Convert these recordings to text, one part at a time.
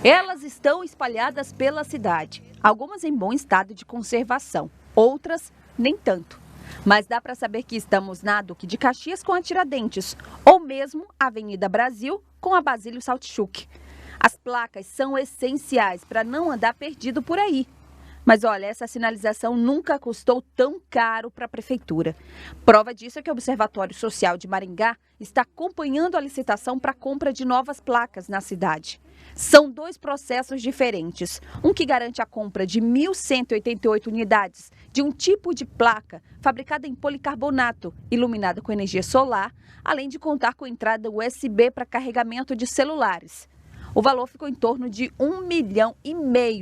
Elas estão espalhadas pela cidade, algumas em bom estado de conservação, outras nem tanto. Mas dá para saber que estamos na Duque de Caxias com a Tiradentes, ou mesmo Avenida Brasil com a Basílio Saltchuk. As placas são essenciais para não andar perdido por aí. Mas olha, essa sinalização nunca custou tão caro para a prefeitura. Prova disso é que o Observatório Social de Maringá está acompanhando a licitação para a compra de novas placas na cidade. São dois processos diferentes. Um que garante a compra de 1.188 unidades de um tipo de placa fabricada em policarbonato, iluminada com energia solar, além de contar com entrada USB para carregamento de celulares. O valor ficou em torno de R$1,5 milhão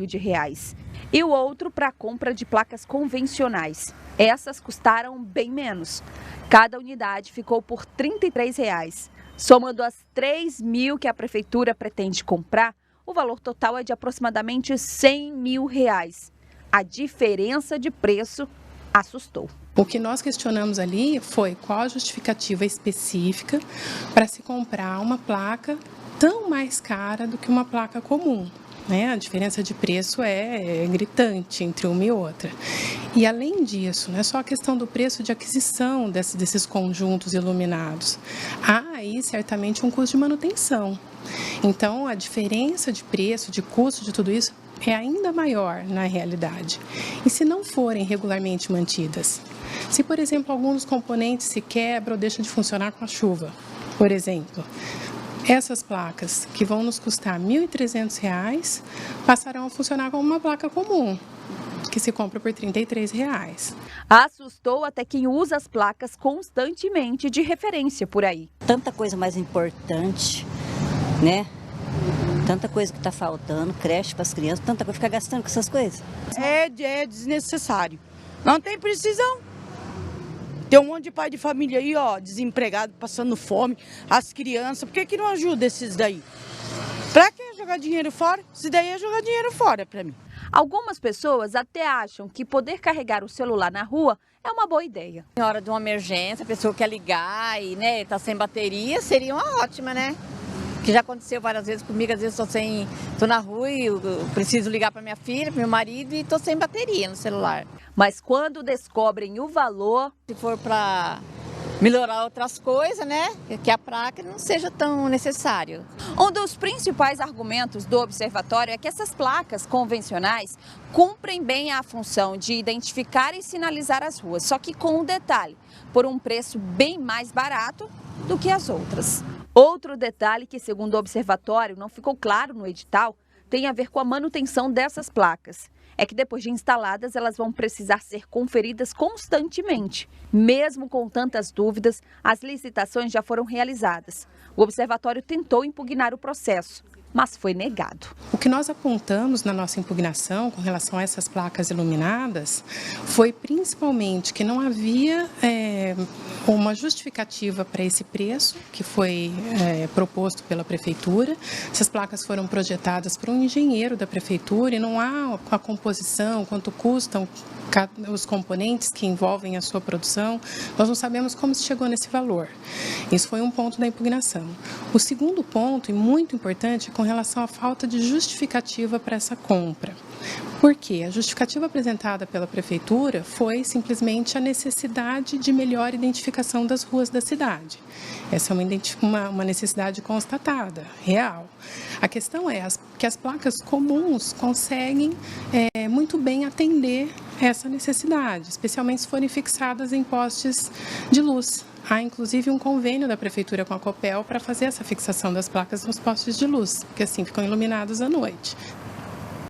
de reais. E o outro para a compra de placas convencionais. Essas custaram bem menos. Cada unidade ficou por R$ 33,00. Somando as 3.000 que a prefeitura pretende comprar, o valor total é de aproximadamente R$100 mil. A diferença de preço assustou. O que nós questionamos ali foi qual a justificativa específica para se comprar uma placa tão mais cara do que uma placa comum. A diferença de preço é gritante entre uma e outra. E além disso, não é só a questão do preço de aquisição desses conjuntos iluminados. Há aí certamente um custo de manutenção. Então a diferença de preço, de custo de tudo isso é ainda maior na realidade. E se não forem regularmente mantidas? Se, por exemplo, algum dos componentes se quebra ou deixa de funcionar com a chuva, por exemplo, essas placas, que vão nos custar R$ 1.300, passarão a funcionar como uma placa comum, que se compra por R$ 33,00. Assustou até quem usa as placas constantemente de referência por aí. Tanta coisa mais importante, né? Tanta coisa que está faltando, creche para as crianças, tanta coisa, ficar gastando com essas coisas. É desnecessário. Não tem precisão. Tem um monte de pai de família aí, ó, desempregado, passando fome, as crianças. Por que não ajuda esses daí? Pra que jogar dinheiro fora? Isso daí é jogar dinheiro fora pra mim. Algumas pessoas até acham que poder carregar o celular na rua é uma boa ideia. Na hora de uma emergência, a pessoa quer ligar e, tá sem bateria, seria uma ótima, né? Que já aconteceu várias vezes comigo, às vezes tô na rua e eu preciso ligar para minha filha, para meu marido e tô sem bateria no celular. Mas quando descobrem o valor, se for para melhorar outras coisas, né, que a placa não seja tão necessário. Um dos principais argumentos do observatório é que essas placas convencionais cumprem bem a função de identificar e sinalizar as ruas, só que com um detalhe, por um preço bem mais barato do que as outras. Outro detalhe que, segundo o observatório, não ficou claro no edital, tem a ver com a manutenção dessas placas. É que depois de instaladas, elas vão precisar ser conferidas constantemente. Mesmo com tantas dúvidas, as licitações já foram realizadas. O observatório tentou impugnar o processo, mas foi negado. O que nós apontamos na nossa impugnação com relação a essas placas iluminadas foi principalmente que não havia uma justificativa para esse preço que foi proposto pela prefeitura. Essas placas foram projetadas por um engenheiro da prefeitura e não há a composição, quanto custam os componentes que envolvem a sua produção. Nós não sabemos como se chegou nesse valor. Isso foi um ponto da impugnação. O segundo ponto, e muito importante, é com relação à falta de justificativa para essa compra. Por quê? A justificativa apresentada pela prefeitura foi simplesmente a necessidade de melhor identificação das ruas da cidade. Essa é uma necessidade constatada, real. A questão é que as placas comuns conseguem muito bem atender essa necessidade, especialmente se forem fixadas em postes de luz. Há, inclusive, um convênio da Prefeitura com a Copel para fazer essa fixação das placas nos postes de luz, que assim ficam iluminados à noite.